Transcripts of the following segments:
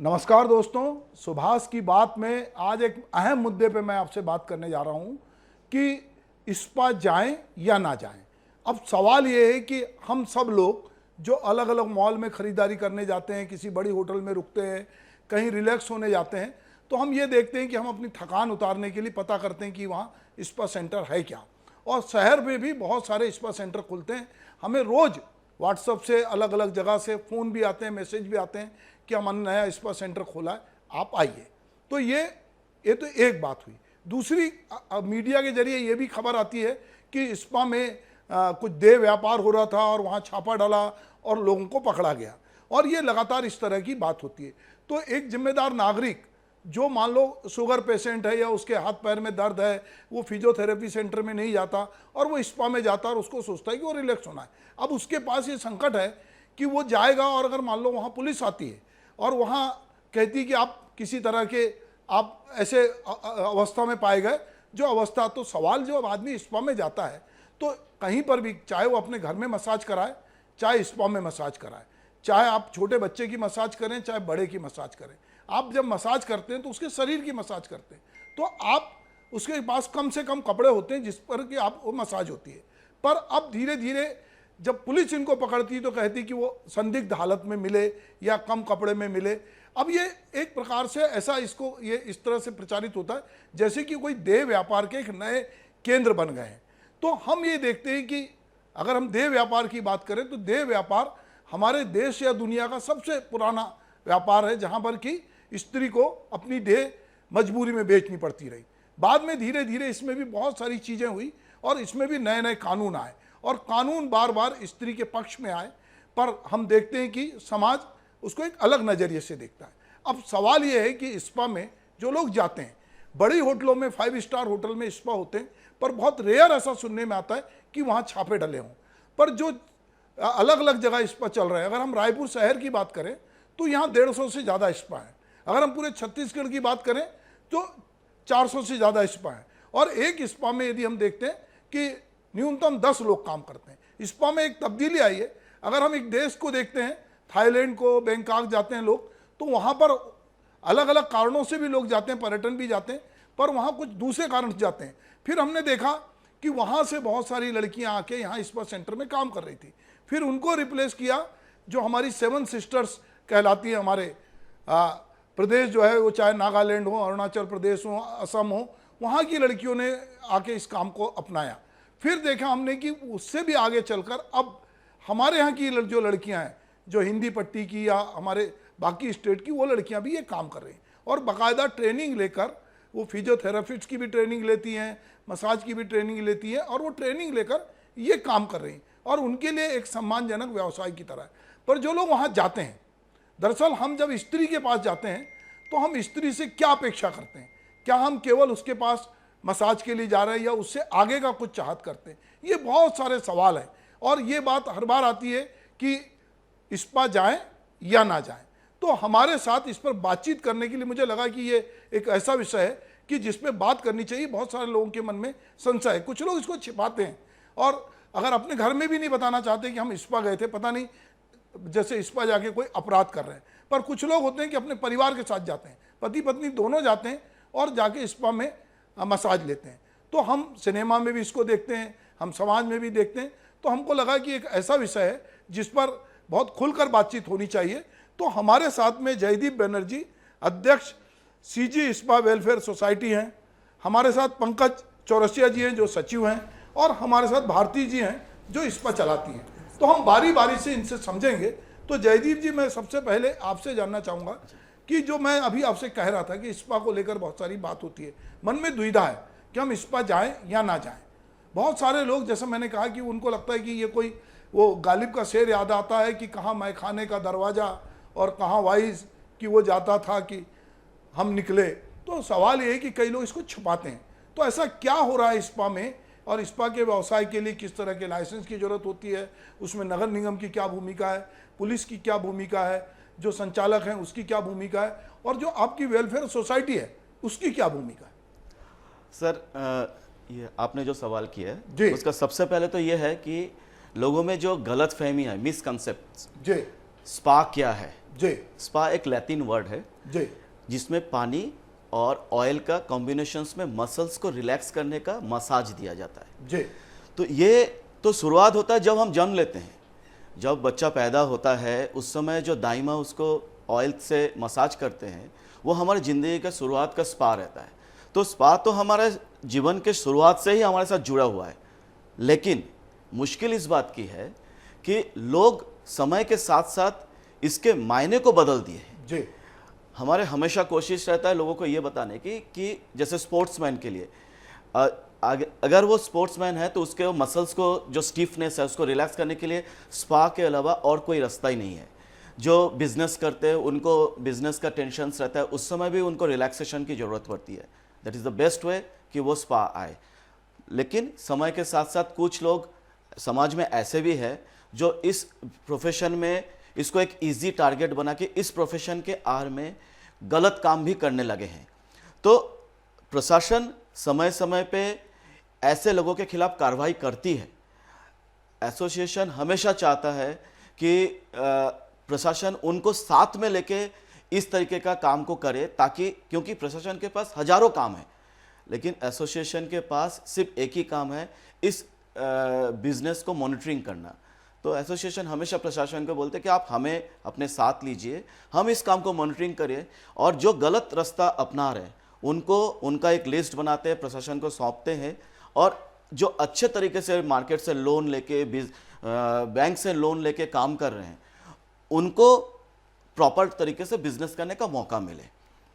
नमस्कार दोस्तों, सुभाष की बात में आज एक अहम मुद्दे पे मैं आपसे बात करने जा रहा हूं कि इस्पा जाएं या ना जाएं। अब सवाल ये है कि हम सब लोग जो अलग अलग मॉल में खरीदारी करने जाते हैं, किसी बड़ी होटल में रुकते हैं, कहीं रिलैक्स होने जाते हैं, तो हम ये देखते हैं कि हम अपनी थकान उतारने के लिए पता करते हैं कि वहाँ इस्पा सेंटर है क्या। और शहर में भी बहुत सारे इस्पा सेंटर खुलते हैं। हमें रोज़ व्हाट्सएप से अलग अलग जगह से फ़ोन भी आते हैं, मैसेज भी आते हैं कि हमने नया इस्पा सेंटर खोला है, आप आइए। तो ये तो एक बात हुई। दूसरी, मीडिया के जरिए ये भी खबर आती है कि इस्पा में कुछ देह व्यापार हो रहा था और वहाँ छापा डाला और लोगों को पकड़ा गया, और ये लगातार इस तरह की बात होती है। तो एक जिम्मेदार नागरिक जो मान लो शुगर पेशेंट है या उसके हाथ पैर में दर्द है, वो फिजियोथेरेपी सेंटर में नहीं जाता और वो इस्पा में जाता और उसको सोचता है कि वो रिलैक्स होना है। अब उसके पास ये संकट है कि वो जाएगा और अगर मान लो वहाँ पुलिस आती है और वहाँ कहती है कि आप किसी तरह के आप ऐसे अवस्था में पाए गए, जो अवस्था, तो सवाल जो अब आदमी इस्पा में जाता है तो कहीं पर भी, चाहे वो अपने घर में मसाज कराए, चाहे इस्पा में मसाज कराए, चाहे आप छोटे बच्चे की मसाज करें, चाहे बड़े की मसाज करें, आप जब मसाज करते हैं तो उसके शरीर की मसाज करते हैं, तो आप उसके पास कम से कम कपड़े होते हैं जिस पर कि आप वो मसाज होती है। पर अब धीरे धीरे जब पुलिस इनको पकड़ती तो कहती कि वो संदिग्ध हालत में मिले या कम कपड़े में मिले। अब ये एक प्रकार से ऐसा इसको ये इस तरह से प्रचारित होता है जैसे कि कोई देह व्यापार के एक नए केंद्र बन गए हैं। तो हम ये देखते हैं कि अगर हम देह व्यापार की बात करें तो देह व्यापार हमारे देश या दुनिया का सबसे पुराना व्यापार है, जहाँ पर कि स्त्री को अपनी देह मजबूरी में बेचनी पड़ती रही। बाद में धीरे धीरे इसमें भी बहुत सारी चीज़ें हुई और इसमें भी नए नए कानून आए और कानून बार बार स्त्री के पक्ष में आए, पर हम देखते हैं कि समाज उसको एक अलग नज़रिए से देखता है। अब सवाल ये है कि इस्पा में जो लोग जाते हैं, बड़ी होटलों में 5 स्टार होटल में इस्पा होते हैं, पर बहुत रेयर ऐसा सुनने में आता है कि वहाँ छापे डले हों। पर जो अलग अलग जगह इस्पा चल रहे हैं, अगर हम रायपुर शहर की बात करें तो यहाँ 150 से ज़्यादा इस्पा है। अगर हम पूरे छत्तीसगढ़ की बात करें तो 400 से ज़्यादा इस्पा है। और एक इस्पा में यदि हम देखते हैं कि न्यूनतम 10 लोग काम करते हैं। इस्पा में एक तब्दीली आई है। अगर हम एक देश को देखते हैं, थाईलैंड को, बैंकॉक जाते हैं लोग, तो वहाँ पर अलग अलग कारणों से भी लोग जाते हैं, पर्यटन भी जाते हैं, पर वहाँ कुछ दूसरे कारण से जाते हैं। फिर हमने देखा कि वहाँ से बहुत सारी लड़कियाँ आके यहाँ इस्पा सेंटर में काम कर रही थी, फिर उनको रिप्लेस किया जो हमारी 7 सिस्टर्स कहलाती है। हमारे प्रदेश जो है वो चाहे नागालैंड हो, अरुणाचल प्रदेश हो, असम हो, वहाँ की लड़कियों ने आके इस काम को अपनाया। फिर देखा हमने कि उससे भी आगे चलकर अब हमारे यहाँ की जो लड़कियाँ हैं, जो हिंदी पट्टी की या हमारे बाकी स्टेट की, वो लड़कियाँ भी ये काम कर रही हैं और बाकायदा ट्रेनिंग लेकर, वो फिजियोथेरेपिस्ट की भी ट्रेनिंग लेती हैं, मसाज की भी ट्रेनिंग लेती हैं, और वो ट्रेनिंग लेकर ये काम कर रही हैं और उनके लिए एक सम्मानजनक व्यवसाय की तरह है। पर जो लोग वहाँ जाते हैं, दरअसल हम जब स्त्री के पास जाते हैं तो हम स्त्री से क्या अपेक्षा करते हैं? क्या हम केवल उसके पास मसाज के लिए जा रहे हैं या उससे आगे का कुछ चाहत करते हैं? ये बहुत सारे सवाल हैं और ये बात हर बार आती है कि इस्पा जाएं या ना जाएं। तो हमारे साथ इस पर बातचीत करने के लिए मुझे लगा कि ये एक ऐसा विषय है कि जिस पे बात करनी चाहिए। बहुत सारे लोगों के मन में संशय है, कुछ लोग इसको छिपाते हैं और अगर अपने घर में भी नहीं बताना चाहते कि हम इस्पा गए थे, पता नहीं जैसे इस्पा जाके कोई अपराध कर रहे हैं। पर कुछ लोग होते हैं कि अपने परिवार के साथ जाते हैं, पति पत्नी दोनों जाते हैं और जाके इस्पा में मसाज लेते हैं। तो हम सिनेमा में भी इसको देखते हैं, हम समाज में भी देखते हैं। तो हमको लगा कि एक ऐसा विषय है जिस पर बहुत खुलकर बातचीत होनी चाहिए। तो हमारे साथ में जयदीप बनर्जी, अध्यक्ष सीजी इस्पा वेलफेयर सोसाइटी हैं, हमारे साथ पंकज चौरसिया जी हैं जो सचिव हैं, और हमारे साथ भारती जी हैं जो इस्पा चलाती हैं। तो हम बारी बारी से इनसे समझेंगे। तो जयदीप जी, मैं सबसे पहले आपसे जानना चाहूँगा कि जो मैं अभी आपसे कह रहा था कि इस्पा को लेकर बहुत सारी बात होती है, मन में दुविधा है कि हम इस्पा जाएं या ना जाएं। बहुत सारे लोग, जैसा मैंने कहा, कि उनको लगता है कि ये कोई वो गालिब का शेर याद आता है कि कहाँ मैखाने का दरवाज़ा और कहाँ वाइज कि वो जाता था कि हम निकले। तो सवाल ये है कि कई लोग इसको छुपाते हैं। तो ऐसा क्या हो रहा है इस्पा में, और इस्पा के व्यवसाय के लिए किस तरह के लाइसेंस की ज़रूरत होती है, उसमें नगर निगम की क्या भूमिका है, पुलिस की क्या भूमिका है, जो संचालक हैं उसकी क्या भूमिका है, और जो आपकी वेलफेयर सोसाइटी है उसकी क्या भूमिका है? सर, ये आपने जो सवाल किया है उसका सबसे पहले तो ये है कि लोगों में जो गलत फहमी है, मिसकंसेप्ट, जी, स्पा क्या है, जी। स्पा एक लैटिन वर्ड है जी। जिसमें पानी और ऑयल का कॉम्बिनेशंस में मसल्स को रिलैक्स करने का मसाज दिया जाता है। जी। तो ये तो शुरुआत होता है जब हम जन्म लेते हैं, जब बच्चा पैदा होता है उस समय जो दाइमा उसको ऑयल से मसाज करते हैं, वो हमारी ज़िंदगी का शुरुआत का स्पा रहता है। तो स्पा तो हमारे जीवन के शुरुआत से ही हमारे साथ जुड़ा हुआ है, लेकिन मुश्किल इस बात की है कि लोग समय के साथ साथ इसके मायने को बदल दिए हैं। जी। हमारे हमेशा कोशिश रहता है लोगों को ये बताने की कि जैसे स्पोर्ट्समैन के लिए अगर वो स्पोर्ट्समैन है तो उसके मसल्स को जो स्टिफनेस है उसको रिलैक्स करने के लिए स्पा के अलावा और कोई रास्ता ही नहीं है। जो बिजनेस करते हैं उनको बिजनेस का टेंशन रहता है, उस समय भी उनको रिलैक्सेशन की ज़रूरत पड़ती है। That is the best way कि वो स्पा आए। लेकिन समय के साथ साथ कुछ लोग समाज में ऐसे भी है जो इस प्रोफेशन में इसको एक इजी टारगेट बना के इस प्रोफेशन के आड़ में गलत काम भी करने लगे हैं। तो प्रशासन समय समय पे ऐसे लोगों के खिलाफ कार्रवाई करती है। एसोसिएशन हमेशा चाहता है कि प्रशासन उनको साथ में लेके इस तरीके का काम को करे, ताकि क्योंकि प्रशासन के पास हजारों काम है लेकिन एसोसिएशन के पास सिर्फ एक ही काम है, इस बिजनेस को मॉनिटरिंग करना। तो एसोसिएशन हमेशा प्रशासन को बोलते हैं कि आप हमें अपने साथ लीजिए, हम इस काम को मॉनिटरिंग करिए, और जो गलत रास्ता अपना रहे हैं उनको उनका एक लिस्ट बनाते हैं, प्रशासन को सौंपते हैं, और जो अच्छे तरीके से मार्केट से लोन लेके बैंक से लोन लेके काम कर रहे हैं उनको प्रॉपर तरीके से बिजनेस करने का मौका मिले।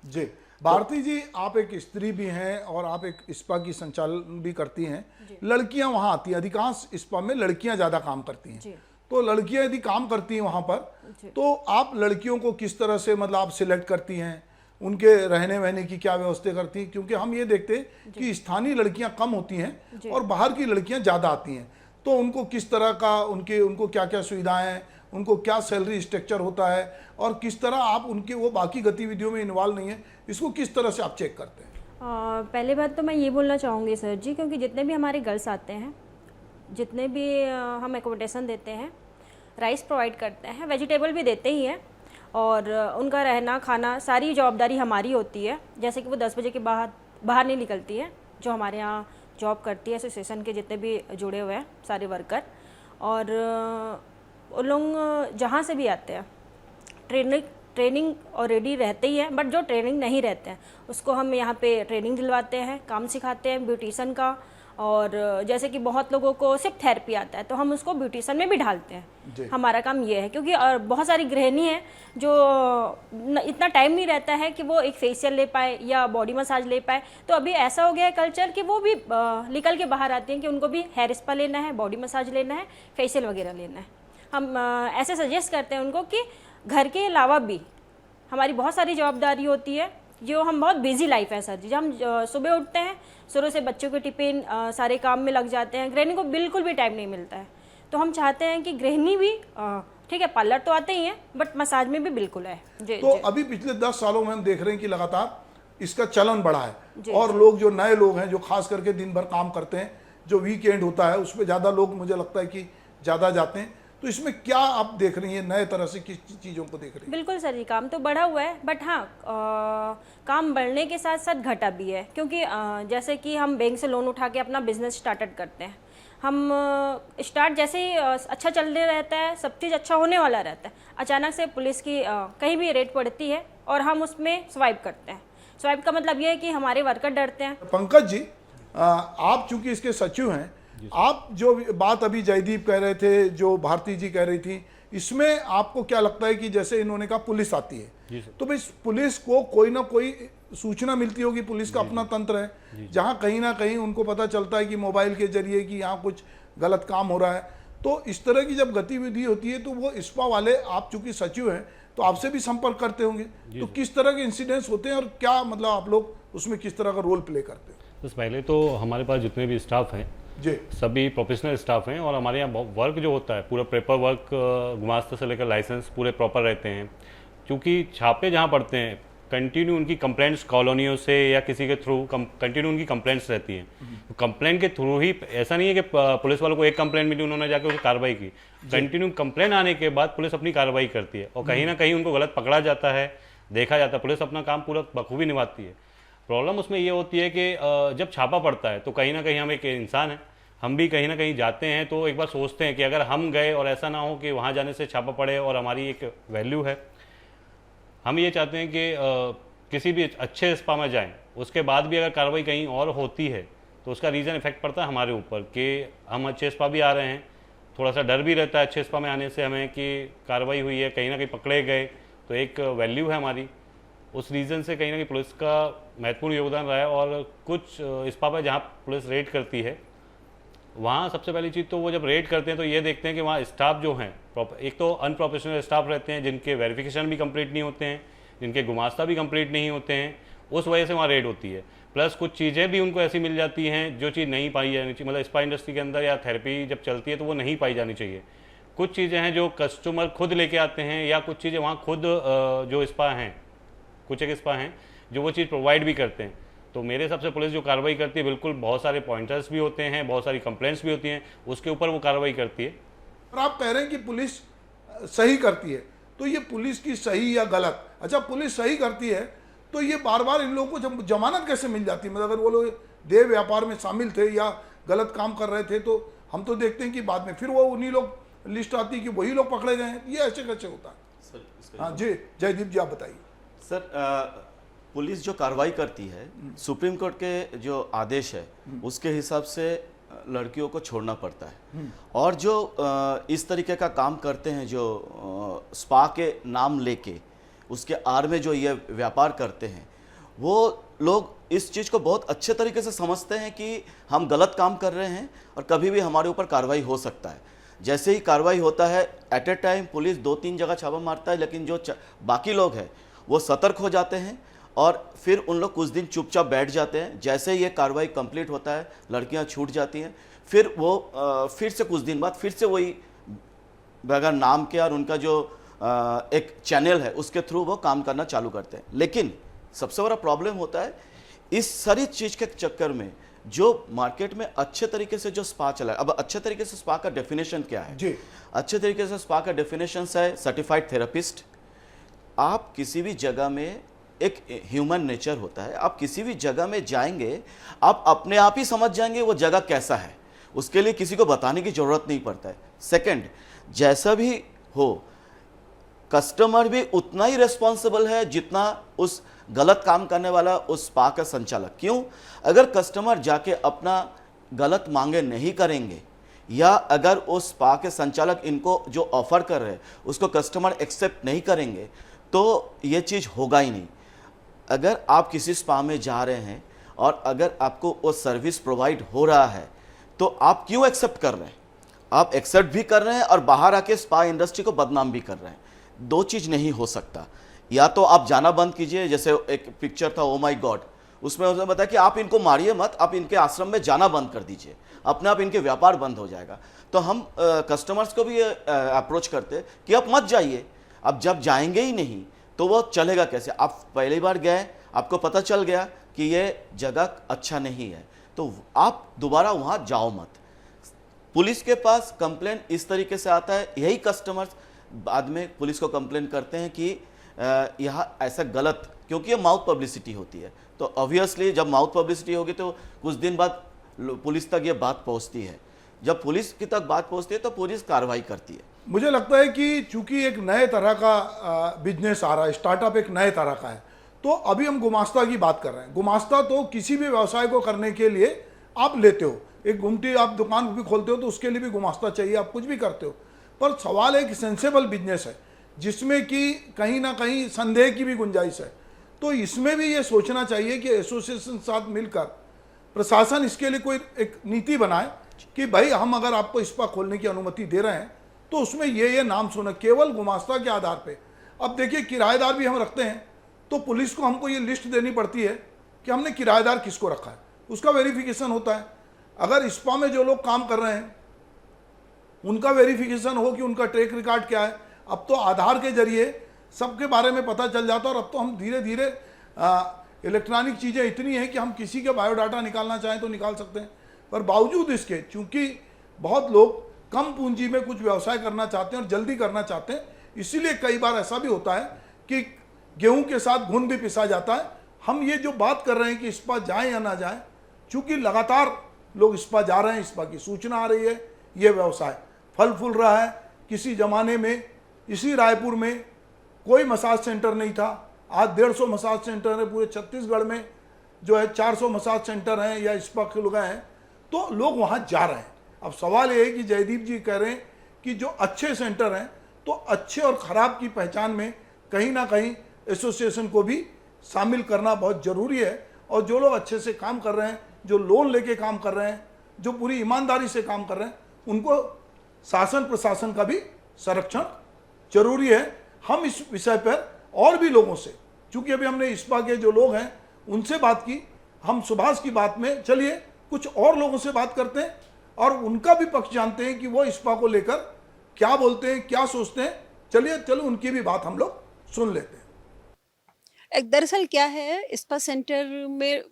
जी। भारती जी, आप एक स्त्री भी हैं और आप एक स्पा की संचालन भी करती हैं। लड़कियां वहां आती हैं, अधिकांश स्पा में लड़कियां ज्यादा काम करती हैं। तो लड़कियां यदि काम करती हैं वहां पर तो आप लड़कियों को किस तरह से मतलब आप सिलेक्ट करती हैं, उनके रहने वहने की क्या व्यवस्था करती हैं? क्योंकि हम ये देखते हैं कि स्थानीय लड़कियां कम होती हैं और बाहर की लड़कियां ज़्यादा आती हैं। तो उनको किस तरह का उनको क्या क्या सुविधाएं हैं, उनको क्या सैलरी स्ट्रक्चर होता है, और किस तरह आप उनके वो बाकी गतिविधियों में इन्वॉल्व नहीं है, इसको किस तरह से आप चेक करते हैं? पहले बात तो मैं ये बोलना चाहूँगी सर जी, क्योंकि जितने भी हमारे गर्ल्स आते हैं, जितने भी हम एकोमोडेशन देते हैं, राइस प्रोवाइड करते हैं, वेजिटेबल भी देते ही हैं, और उनका रहना खाना सारी जवाबदारी हमारी होती है। जैसे कि वो 10 बजे के बाद बाहर नहीं निकलती है, जो हमारे यहाँ जॉब करती है एसोसिएशन के जितने भी जुड़े हुए हैं सारे वर्कर, और उन लोग जहाँ से भी आते हैं ट्रेनिंग ऑलरेडी रहते ही है, बट जो ट्रेनिंग नहीं रहते हैं उसको हम यहाँ पे ट्रेनिंग दिलवाते हैं, काम सिखाते हैं ब्यूटिशन का। और जैसे कि बहुत लोगों को सिर्फ थेरेपी आता है तो हम उसको ब्यूटिशन में भी ढालते हैं। हमारा काम ये है, क्योंकि बहुत सारी गृहिणी है जो इतना टाइम नहीं रहता है कि वो एक फेशियल ले पाए या बॉडी मसाज ले पाए। तो अभी ऐसा हो गया है कल्चर कि वो भी निकल के बाहर आती हैं कि उनको भी हेयर स्पा लेना है, बॉडी मसाज लेना है, फेशियल वगैरह लेना है। हम ऐसे सजेस्ट करते हैं उनको कि घर के अलावा भी हमारी बहुत सारी जवाबदारी होती है, जो हम बहुत बिजी लाइफ है सर जी। जब हम सुबह उठते हैं, शुरू से बच्चों के टिफिन सारे काम में लग जाते हैं, गृहिणी को बिल्कुल भी टाइम नहीं मिलता है। तो हम चाहते हैं कि गृहिणी भी ठीक है, पार्लर तो आते ही हैं बट मसाज में भी बिल्कुल है। तो अभी पिछले 10 सालों में हम देख रहे हैं कि लगातार इसका चलन बढ़ा है, और लोग जो नए लोग हैं जो खास करके दिन भर काम करते हैं, जो वीकेंड होता है उस पर ज़्यादा लोग मुझे लगता है कि ज़्यादा जाते हैं। तो इसमें क्या आप देख रही हैं, नए तरह से किस चीज़ों को देख रही हैं? बिल्कुल सर जी, काम तो बढ़ा हुआ है, बट हाँ काम बढ़ने के साथ साथ घटा भी है। क्योंकि जैसे कि हम बैंक से लोन उठा के अपना बिजनेस स्टार्टेड करते हैं, हम स्टार्ट जैसे ही अच्छा चलने रहता है, सब चीज़ अच्छा होने वाला रहता है, अचानक से पुलिस की कहीं भी रेड पड़ती है और हम उसमें स्वाइप करते हैं। स्वाइप का मतलब ये है कि हमारे वर्कर डरते हैं। पंकज जी, आप चूंकि इसके सचिव हैं, आप जो बात अभी जयदीप कह रहे थे, जो भारती जी कह रही थी, इसमें आपको क्या लगता है कि जैसे इन्होंने कहा पुलिस आती है, तो भाई पुलिस को कोई ना कोई सूचना मिलती होगी, पुलिस का अपना तंत्र है जहां कहीं ना कहीं उनको पता चलता है कि मोबाइल के जरिए कि यहाँ कुछ गलत काम हो रहा है। तो इस तरह की जब गतिविधि होती है तो वो स्पा वाले, आप चूंकि सचिव हैं तो आपसे भी संपर्क करते होंगे, तो किस तरह के इंसिडेंट्स होते हैं और क्या मतलब आप लोग उसमें किस तरह का रोल प्ले करते हैं? बस पहले तो हमारे पास जितने भी स्टाफ हैं जी, सभी प्रोफेशनल स्टाफ हैं, और हमारे यहाँ वर्क जो होता है पूरा पेपर वर्क, गुमास्ता से लेकर लाइसेंस पूरे प्रॉपर रहते हैं। क्योंकि छापे जहाँ पड़ते हैं कंटिन्यू उनकी कंप्लेंट्स कॉलोनियों से या किसी के थ्रू कंटिन्यू उनकी कंप्लेंट्स रहती हैं। तो कंप्लेंट के थ्रू ही, ऐसा नहीं है कि पुलिस वालों को एक कंप्लेंट मिली उन्होंने जाकर उसकी कार्रवाई की। कंटिन्यू कंप्लेंट आने के बाद पुलिस अपनी कार्रवाई करती है और कहीं ना कहीं उनको गलत पकड़ा जाता है, देखा जाता है। पुलिस अपना काम पूरा बखूबी निभाती है। प्रॉब्लम उसमें ये होती है कि जब छापा पड़ता है तो कहीं ना कहीं हम एक इंसान हैं, हम भी कहीं ना कहीं जाते हैं तो एक बार सोचते हैं कि अगर हम गए और ऐसा ना हो कि वहाँ जाने से छापा पड़े और हमारी एक वैल्यू है, हम ये चाहते हैं कि किसी भी अच्छे स्पा में जाएं, उसके बाद भी अगर कार्रवाई कहीं और होती है तो उसका रीज़न इफेक्ट पड़ता है हमारे ऊपर कि हम अच्छे स्पा भी आ रहे हैं, थोड़ा सा डर भी रहता है अच्छे स्पा में आने से हमें कि कार्रवाई हुई है, कहीं ना कहीं पकड़े गए, तो एक वैल्यू है हमारी। उस रीज़न से कहीं ना कहीं पुलिस का महत्वपूर्ण योगदान रहा है। और कुछ स्पा पर जहाँ पुलिस रेड करती है, वहाँ सबसे पहली चीज़ तो वो जब रेड करते हैं तो ये देखते हैं कि वहाँ स्टाफ जो हैं, एक तो अनप्रोफेशनल स्टाफ रहते हैं जिनके वेरिफिकेशन भी कंप्लीट नहीं होते हैं, जिनके गुमास्ता भी कंप्लीट नहीं होते हैं, उस वजह से वहाँ रेड होती है। प्लस कुछ चीज़ें भी उनको ऐसी मिल जाती हैं जो चीज़ नहीं पाई जानी चाहिए, मतलब स्पा इंडस्ट्री के अंदर या थेरेपी जब चलती है तो वो नहीं पाई जानी चाहिए। कुछ चीज़ें हैं जो कस्टमर खुद लेके आते हैं या कुछ चीज़ें वहाँ खुद जो स्पा हैं, कुछ एक स्पा हैं जो वो चीज़ प्रोवाइड भी करते हैं। तो मेरे हिसाब से पुलिस जो कार्रवाई करती है, बिल्कुल बहुत सारे पॉइंटर्स भी होते हैं, बहुत सारी कंप्लेंट्स भी होती हैं, उसके ऊपर वो कार्रवाई करती है। और आप कह रहे हैं कि पुलिस सही करती है, तो ये पुलिस की सही या गलत, अच्छा पुलिस सही करती है तो ये बार बार इन लोगों को जमानत कैसे मिल जाती है? मतलब अगर वो लोग देह व्यापार में शामिल थे या गलत काम कर रहे थे तो हम तो देखते हैं कि बाद में फिर वो उन्हीं लोग लिस्ट आती है कि वही लोग पकड़े गए हैं, ये ऐसे कैसे होता है? सर हाँ जी, जयदीप जी आप बताइए। सर, पुलिस जो कार्रवाई करती है, सुप्रीम कोर्ट के जो आदेश है उसके हिसाब से लड़कियों को छोड़ना पड़ता है। और जो इस तरीके का काम करते हैं, जो स्पा के नाम लेके उसके आड़ में जो ये व्यापार करते हैं, वो लोग इस चीज़ को बहुत अच्छे तरीके से समझते हैं कि हम गलत काम कर रहे हैं और कभी भी हमारे ऊपर कार्रवाई हो सकता है। जैसे ही कार्रवाई होता है, एट ए टाइम पुलिस 2-3 जगह छापा मारता है, लेकिन जो बाकी लोग हैं वो सतर्क हो जाते हैं और फिर उन लोग कुछ दिन चुपचाप बैठ जाते हैं। जैसे ये कार्रवाई कंप्लीट होता है, लड़कियां छूट जाती हैं, फिर वो फिर से कुछ दिन बाद फिर से वही बगैर नाम के और उनका जो एक चैनल है उसके थ्रू वो काम करना चालू करते हैं। लेकिन सबसे बड़ा प्रॉब्लम होता है इस सारी चीज़ के चक्कर में, जो मार्केट में अच्छे तरीके से जो स्पा चला है। अब अच्छे तरीके से स्पा का डेफिनेशन क्या है जी? अच्छे तरीके से स्पा का डेफिनेशन है सर्टिफाइड थेरेपिस्ट। आप किसी भी जगह में, एक ह्यूमन नेचर होता है, आप किसी भी जगह में जाएंगे, आप अपने आप ही समझ जाएंगे वो जगह कैसा है, उसके लिए किसी को बताने की जरूरत नहीं पड़ता है। सेकंड, जैसा भी हो, कस्टमर भी उतना ही रिस्पॉन्सिबल है जितना उस गलत काम करने वाला उस स्पा का संचालक। क्यों? अगर कस्टमर जाके अपना गलत मांगे नहीं करेंगे या अगर उस स्पा के संचालक इनको जो ऑफर कर रहे हैं उसको कस्टमर एक्सेप्ट नहीं करेंगे तो ये चीज़ होगा ही नहीं। अगर आप किसी स्पा में जा रहे हैं और अगर आपको वो सर्विस प्रोवाइड हो रहा है तो आप क्यों एक्सेप्ट कर रहे हैं? आप एक्सेप्ट भी कर रहे हैं और बाहर आके स्पा इंडस्ट्री को बदनाम भी कर रहे हैं। दो चीज़ नहीं हो सकता। या तो आप जाना बंद कीजिए, जैसे एक पिक्चर था ओ माई गॉड, उसमें उसने बताया कि आप इनको मारिए मत, आप इनके आश्रम में जाना बंद कर दीजिए, अपने आप इनके व्यापार बंद हो जाएगा। तो हम कस्टमर्स को भी अप्रोच करते कि आप मत जाइए। अब जब जाएंगे ही नहीं तो वो चलेगा कैसे? आप पहली बार गए, आपको पता चल गया कि ये जगह अच्छा नहीं है, तो आप दोबारा वहाँ जाओ मत। पुलिस के पास कंप्लेंट इस तरीके से आता है, यही कस्टमर्स बाद में पुलिस को कंप्लेन करते हैं कि यहाँ ऐसा गलत, क्योंकि ये माउथ पब्लिसिटी होती है। तो ऑब्वियसली जब माउथ पब्लिसिटी होगी तो कुछ दिन बाद पुलिस तक ये बात पहुँचती है। जब पुलिस की तक बात पहुँचती है तो पुलिस कार्रवाई करती है। मुझे लगता है कि चूंकि एक नए तरह का बिजनेस आ रहा है, स्टार्टअप एक नए तरह का है, तो अभी हम गुमास्ता की बात कर रहे हैं। गुमास्ता तो किसी भी व्यवसाय को करने के लिए आप लेते हो, एक गुमटी आप दुकान भी खोलते हो तो उसके लिए भी गुमास्ता चाहिए, आप कुछ भी करते हो। पर सवाल एक सेंसेबल बिजनेस है जिसमें कि कहीं ना कहीं संदेह की भी गुंजाइश है। तो इसमें भी ये सोचना चाहिए कि एसोसिएशन साथ मिलकर प्रशासन इसके लिए कोई एक नीति बनाए कि भाई हम अगर आपको स्पा खोलने की अनुमति दे रहे हैं तो उसमें ये नाम सुने, केवल गुमास्ता के आधार पे। अब देखिए किराएदार भी हम रखते हैं तो पुलिस को हमको ये लिस्ट देनी पड़ती है कि हमने किराएदार किसको रखा है, उसका वेरिफिकेशन होता है। अगर स्पा में जो लोग काम कर रहे हैं उनका वेरिफिकेशन हो कि उनका ट्रैक रिकॉर्ड क्या है। अब तो आधार के जरिए सबके बारे में पता चल जाता। और अब तो हम धीरे धीरे इलेक्ट्रॉनिक चीज़ें इतनी हैं कि हम किसी के बायोडाटा निकालना चाहें तो निकाल सकते हैं। पर बावजूद इसके, चूंकि बहुत लोग कम पूंजी में कुछ व्यवसाय करना चाहते हैं और जल्दी करना चाहते हैं, इसीलिए कई बार ऐसा भी होता है कि गेहूं के साथ घुन भी पिसा जाता है। हम ये जो बात कर रहे हैं कि इस्पा जाए या ना जाए, चूंकि लगातार लोग इस्पा जा रहे हैं, इस्पा की सूचना आ रही है, ये व्यवसाय फल फूल रहा है। किसी ज़माने में इसी रायपुर में कोई मसाज सेंटर नहीं था, आज 150 मसाज सेंटर है पूरे छत्तीसगढ़ में, जो है 400 मसाज सेंटर हैं या इस्पा खुल गए हैं, तो लोग वहाँ जा रहे हैं। अब सवाल ये है कि जयदीप जी कह रहे हैं कि जो अच्छे सेंटर हैं, तो अच्छे और ख़राब की पहचान में कहीं ना कहीं एसोसिएशन को भी शामिल करना बहुत ज़रूरी है। और जो लोग अच्छे से काम कर रहे हैं, जो लोन लेके काम कर रहे हैं, जो पूरी ईमानदारी से काम कर रहे हैं, उनको शासन प्रशासन का भी संरक्षण जरूरी है। हम इस विषय पर और भी लोगों से, चूंकि अभी हमने इस्पा के जो लोग हैं उनसे बात की, हम सुभाष की बात में चलिए कुछ और लोगों से बात करते हैं और उनका भी पक्ष जानते हैं कि वो इस्पा को लेकर क्या बोलते हैं, क्या सोचते हैं। चलो उनकी भी बात हम लोग सुन लेते हैं। दरअसल क्या है, इस्पा सेंटर में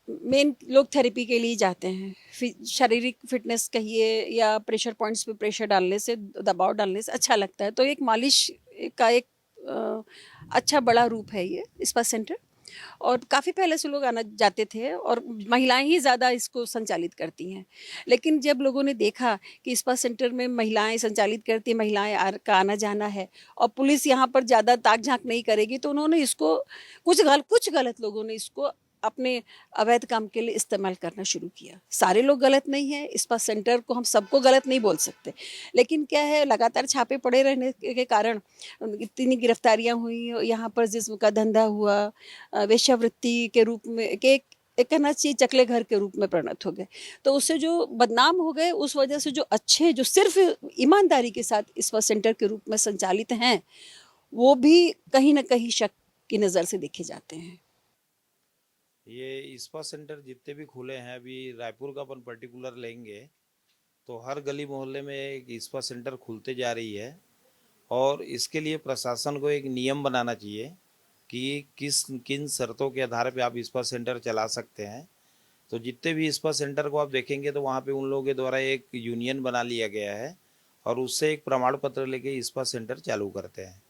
मेन लोग थेरेपी के लिए जाते हैं। शारीरिक फिटनेस कहिए या प्रेशर पॉइंट्स पे प्रेशर डालने से, दबाव डालने से अच्छा लगता है। तो एक मालिश का एक अच्छा बड़ा रूप है ये इस्पा सेंटर। और काफ़ी पहले से लोग आना जाते थे और महिलाएं ही ज़्यादा इसको संचालित करती हैं। लेकिन जब लोगों ने देखा कि इस्पा सेंटर में महिलाएं संचालित करती, महिलाएं का आना जाना है और पुलिस यहाँ पर ज़्यादा ताक झांक नहीं करेगी, तो उन्होंने इसको कुछ गलत लोगों ने इसको अपने अवैध काम के लिए इस्तेमाल करना शुरू किया। सारे लोग गलत नहीं है, इस्पा सेंटर को हम सबको गलत नहीं बोल सकते, लेकिन क्या है, लगातार छापे पड़े रहने के कारण इतनी गिरफ्तारियां हुई, यहाँ पर जिस्म का धंधा हुआ, वेश्यावृत्ति के रूप में एक कहना चाहिए चकले घर के रूप में परिणत हो गए। तो उससे जो बदनाम हो गए, उस वजह से जो अच्छे, जो सिर्फ ईमानदारी के साथ इस्पा सेंटर के रूप में संचालित हैं, वो भी कहीं ना कहीं शक की नज़र से देखे जाते हैं। ये इस्पा सेंटर जितने भी खुले हैं, अभी रायपुर का अपन पर्टिकुलर लेंगे तो हर गली मोहल्ले में एक इस्पा सेंटर खुलते जा रही है। और इसके लिए प्रशासन को एक नियम बनाना चाहिए कि किन शर्तों के आधार पे आप इस्पा सेंटर चला सकते हैं। तो जितने भी इस्पा सेंटर को आप देखेंगे तो वहाँ पे उन लोगों के द्वारा एक यूनियन बना लिया गया है और उससे एक प्रमाण पत्र लेके इस्पा सेंटर चालू करते हैं।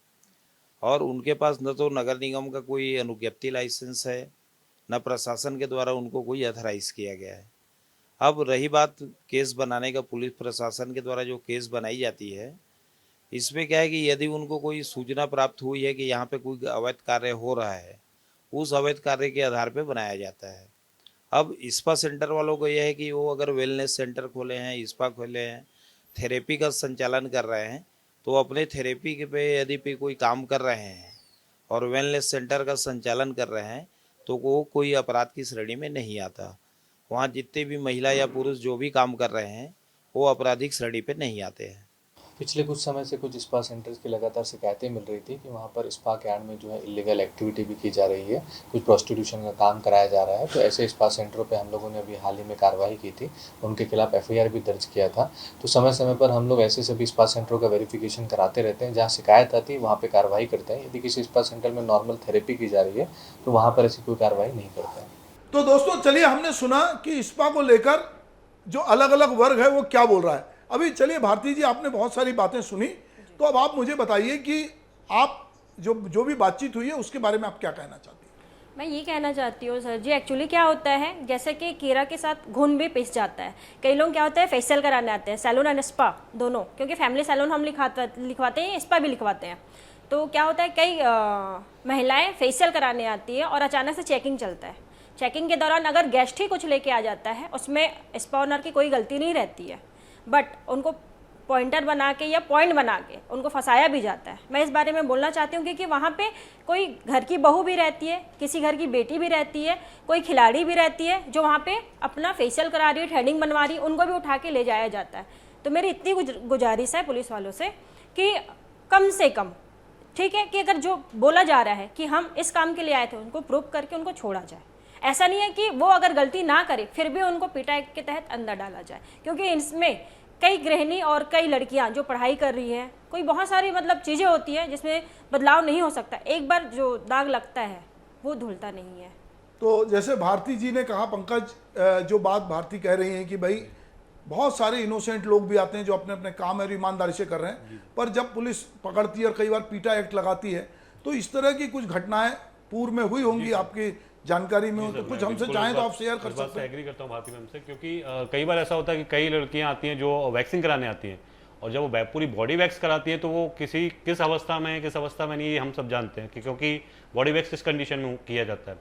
और उनके पास न तो नगर निगम का कोई अनुज्ञप्ति लाइसेंस है, न प्रशासन के द्वारा उनको कोई अथराइज किया गया है। अब रही बात केस बनाने का, पुलिस प्रशासन के द्वारा जो केस बनाई जाती है, इसमें क्या है कि यदि उनको कोई सूचना प्राप्त हुई है कि यहाँ पे कोई अवैध कार्य हो रहा है, उस अवैध कार्य के आधार पे बनाया जाता है। अब इस्पा सेंटर वालों को यह है कि वो अगर वेलनेस सेंटर खोले हैं, इस्पा खोले हैं, थेरेपी का संचालन कर रहे हैं, तो अपने थेरेपी के पे यदि पे कोई काम कर रहे हैं और वेलनेस सेंटर का संचालन कर रहे हैं, तो वो कोई अपराध की श्रेणी में नहीं आता। वहाँ जितने भी महिला या पुरुष जो भी काम कर रहे हैं, वो आपराधिक श्रेणी पे नहीं आते हैं। पिछले कुछ समय से कुछ स्पा सेंटर्स की लगातार शिकायतें मिल रही थी कि वहाँ पर स्पा के आड़ में जो है इलीगल एक्टिविटी भी की जा रही है, कुछ प्रोस्टिट्यूशन का काम कराया जा रहा है। तो ऐसे स्पा सेंटरों पे हम लोगों ने अभी हाल ही में कार्रवाई की थी, उनके खिलाफ FIR भी दर्ज किया था। तो समय समय पर हम लोग ऐसे सभी स्पा सेंटरों का वेरिफिकेशन कराते रहते हैं, जहाँ शिकायत आती है वहाँ पर कार्रवाई करते हैं। यदि किसी स्पा सेंटर में नॉर्मल थेरेपी की जा रही है तो वहाँ पर ऐसी कोई कार्रवाई नहीं करते हैं। तो दोस्तों चलिए, हमने सुना कि इस्पा को लेकर जो अलग अलग वर्ग है वो क्या बोल रहा है। अभी चलिए भारती जी, आपने बहुत सारी बातें सुनी, तो अब आप मुझे बताइए कि आप जो भी बातचीत हुई है उसके बारे में आप क्या कहना चाहती हैं। मैं ये कहना चाहती हूँ सर जी, एक्चुअली क्या होता है, जैसे कि कीड़ा के साथ घुन भी पिस जाता है। कई लोग क्या होता है, फेशियल कराने आते हैं, सैलून एंड स्पा दोनों, क्योंकि फैमिली सैलून हम लिखवाते हैं, स्पा भी लिखवाते हैं। तो क्या होता है, कई महिलाएं फेशियल कराने आती है और अचानक से चेकिंग चलता है। चेकिंग के दौरान अगर गेस्ट ही कुछ लेके आ जाता है, उसमें स्पा ओनर की कोई गलती नहीं रहती है, बट उनको पॉइंटर बना के या पॉइंट बना के उनको फंसाया भी जाता है। मैं इस बारे में बोलना चाहती हूँ क्योंकि वहाँ पे कोई घर की बहू भी रहती है, किसी घर की बेटी भी रहती है, कोई खिलाड़ी भी रहती है जो वहाँ पे अपना फेशियल करा रही है, थ्रेडिंग बनवा रही है, उनको भी उठा के ले जाया जाता है। तो मेरी इतनी गुजारिश है पुलिस वालों से कि कम से कम, ठीक है, कि अगर जो बोला जा रहा है कि हम इस काम के लिए आए थे, उनको प्रूव करके उनको छोड़ा जाए। ऐसा नहीं है कि वो अगर गलती ना करे फिर भी उनको पीटा एक्ट के तहत अंदर डाला जाए, क्योंकि इसमें कई गृहिणी और कई लड़कियां जो पढ़ाई कर रही हैं, कोई बहुत सारी मतलब चीज़ें होती हैं जिसमें बदलाव नहीं हो सकता, एक बार जो दाग लगता है वो धुलता नहीं है। तो जैसे भारती जी ने कहा, पंकज, जो बात भारती कह रही हैं कि भाई बहुत सारे इनोसेंट लोग भी आते हैं जो अपने अपने काम और ईमानदारी से कर रहे हैं, पर जब पुलिस पकड़ती है और कई बार पीटा एक्ट लगाती है, तो इस तरह की कुछ घटनाएं पूर्व में हुई होंगी, आपकी जानकारी में हो तो कुछ हमसे चाहें तो आप शेयर कर सकते हैं। एग्री करता हूँ भारती मैम से, क्योंकि कई बार ऐसा होता है कि कई लड़कियां आती हैं जो वैक्सिंग कराने आती हैं, और जब वो पूरी बॉडी वैक्स कराती हैं तो वो किस अवस्था में नहीं, ये हम सब जानते हैं कि क्योंकि बॉडी वैक्स किस कंडीशन में किया जाता है।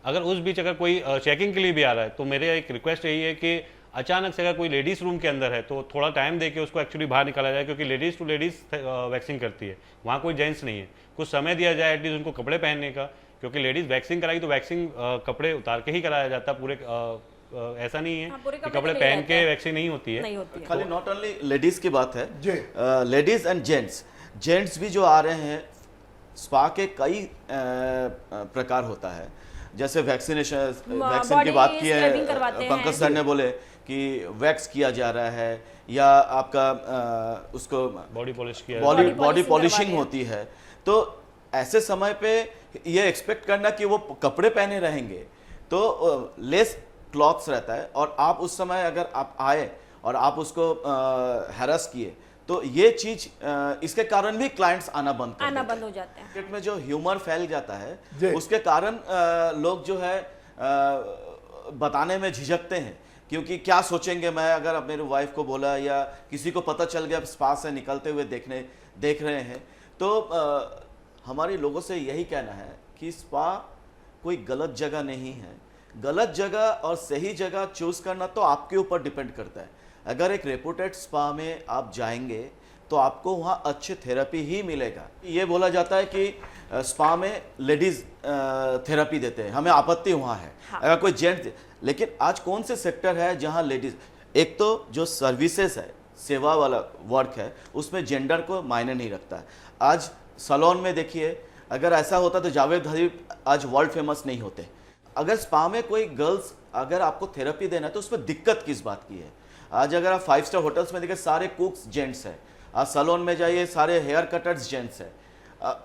अगर उस बीच अगर कोई चेकिंग के लिए भी आ रहा है तो मेरे एक रिक्वेस्ट यही है कि अचानक से अगर कोई लेडीज़ रूम के अंदर है तो थोड़ा टाइम देके उसको एक्चुअली बाहर निकाला जाए, क्योंकि लेडीज़ टू लेडीज़ वैक्सिंग करती है, वहाँ कोई जेंट्स नहीं है। कुछ समय दिया जाए एटलीस्ट उनको कपड़े पहनने का, क्योंकि लेडीज़ वैक्सिंग कराई तो वैक्सिंग कपड़े उतार के ही कराया जाता है, पूरे ऐसा नहीं है कि कपड़े पहन के वैक्सिंग नहीं होती है। खाली नॉट ओनली लेडीज़ की बात है, लेडीज़ एंड जेंट्स भी जो आ रहे हैं, स्पा के कई प्रकार होता है। जैसे वैक्सीन की बात की है, पंकज सर ने बोले कि वैक्स किया जा रहा है, या आपका उसको बॉडी पॉलिशिंग होती है, तो ऐसे समय पे ये एक्सपेक्ट करना कि वो कपड़े पहने रहेंगे तो लेस क्लॉथ्स रहता है, और आप उस समय अगर आप आए और आप उसको हैरस किए तो ये चीज इसके कारण भी क्लाइंट्स आना बंद हो जाते हैं। मार्केट में जो ह्यूमर फैल जाता है उसके कारण लोग जो है बताने में झिझकते हैं, क्योंकि क्या सोचेंगे, मैं अगर अब मेरी वाइफ को बोला या किसी को पता चल गया स्पा से निकलते हुए देख रहे हैं, तो हमारे लोगों से यही कहना है कि स्पा कोई गलत जगह नहीं है। गलत जगह और सही जगह चूज करना तो आपके ऊपर डिपेंड करता है। अगर एक रेपुटेड स्पा में आप जाएंगे तो आपको वहाँ अच्छे थेरेपी ही मिलेगा। ये बोला जाता है कि स्पा में लेडीज थेरेपी देते हैं, हमें आपत्ति वहाँ है। हाँ। अगर कोई जेंट्स, लेकिन आज कौन से सेक्टर है जहाँ लेडीज, एक तो जो सर्विसेज है, सेवा वाला वर्क है, उसमें जेंडर को मायने नहीं रखता है। आज सैलून में देखिए, अगर ऐसा होता तो जावेद हबीब आज वर्ल्ड फेमस नहीं होते। अगर स्पा में कोई गर्ल्स अगर आपको थेरेपी देना है तो उसमें दिक्कत किस बात की है? आज अगर आप 5 स्टार होटल्स में देखिए सारे कुक्स जेंट्स हैं, आज सैलून में जाइए सारे हेयर कटर्स जेंट्स हैं।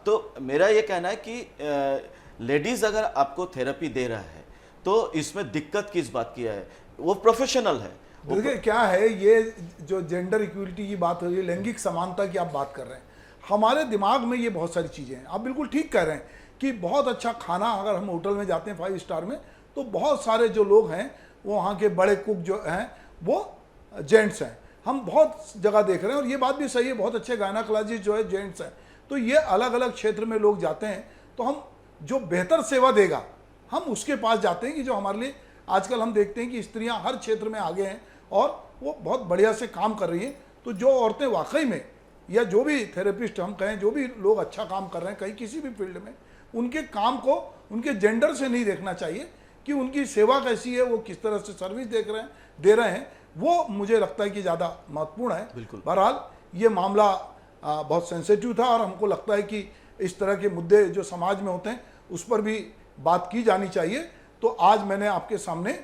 तो मेरा ये कहना है कि लेडीज़ अगर आपको थेरेपी दे रहा है तो इसमें दिक्कत किस बात की है? वो प्रोफेशनल है। देखिए क्या है, ये जो जेंडर इक्वलिटी की बात हो रही है, लैंगिक समानता की आप बात कर रहे हैं, हमारे दिमाग में ये बहुत सारी चीज़ें हैं। आप बिल्कुल ठीक कह रहे हैं कि बहुत अच्छा खाना अगर हम होटल में जाते हैं 5 स्टार में, तो बहुत सारे जो लोग हैं वो वहाँ के बड़े कुक जो हैं वो जेंट्स हैं। हम बहुत जगह देख रहे हैं, और ये बात भी सही है, बहुत अच्छे गायनाकोलॉजिस्ट जो है जेंट्स हैं। तो ये अलग अलग क्षेत्र में लोग जाते हैं, तो हम जो बेहतर सेवा देगा हम उसके पास जाते हैं, कि जो हमारे लिए आजकल हम देखते हैं कि स्त्रियां हर क्षेत्र में आगे हैं और वो बहुत बढ़िया से काम कर रही हैं। तो जो औरतें वाकई में, या जो भी थेरेपिस्ट हम कहें, जो भी लोग अच्छा काम कर रहे हैं कहीं किसी भी फील्ड में, उनके काम को उनके जेंडर से नहीं देखना चाहिए कि उनकी सेवा कैसी है, वो किस तरह से सर्विस दे रहे हैं, वो मुझे लगता है कि ज़्यादा महत्वपूर्ण है। बिल्कुल। बहरहाल ये मामला बहुत सेंसिटिव था, और हमको लगता है कि इस तरह के मुद्दे जो समाज में होते हैं उस पर भी बात की जानी चाहिए। तो आज मैंने आपके सामने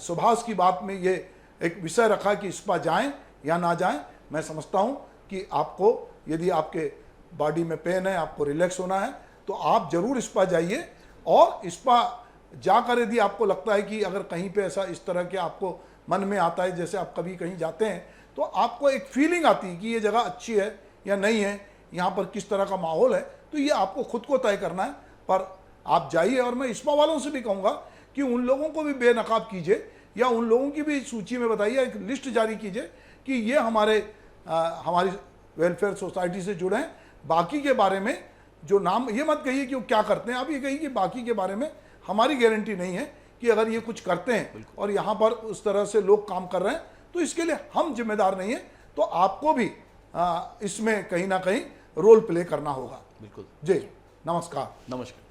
सुभाष की बात में ये एक विषय रखा कि स्पा जाएं या ना जाएं। मैं समझता हूं कि आपको, यदि आपके बॉडी में पेन है, आपको रिलैक्स होना है, तो आप जरूर स्पा जाइए। और स्पा जाकर यदि आपको लगता है कि अगर कहीं पे ऐसा इस तरह के आपको मन में आता है, जैसे आप कभी कहीं जाते हैं तो आपको एक फीलिंग आती है कि ये जगह अच्छी है या नहीं है, यहाँ पर किस तरह का माहौल है, तो ये आपको खुद को तय करना है। पर आप जाइए, और मैं स्पा वालों से भी कहूँगा कि उन लोगों को भी बेनकाब कीजिए, या उन लोगों की भी सूची में बताइए, एक लिस्ट जारी कीजिए कि ये हमारी वेलफेयर सोसाइटी से जुड़े हैं। बाकी के बारे में जो नाम, ये मत कहिए कि वो क्या करते हैं, आप ये कहिए कि बाकी के बारे में हमारी गारंटी नहीं है कि अगर ये कुछ करते हैं और यहाँ पर उस तरह से लोग काम कर रहे हैं तो इसके लिए हम जिम्मेदार नहीं है। तो आपको भी इसमें कहीं ना कहीं रोल प्ले करना होगा। बिल्कुल जी, नमस्कार। नमस्कार।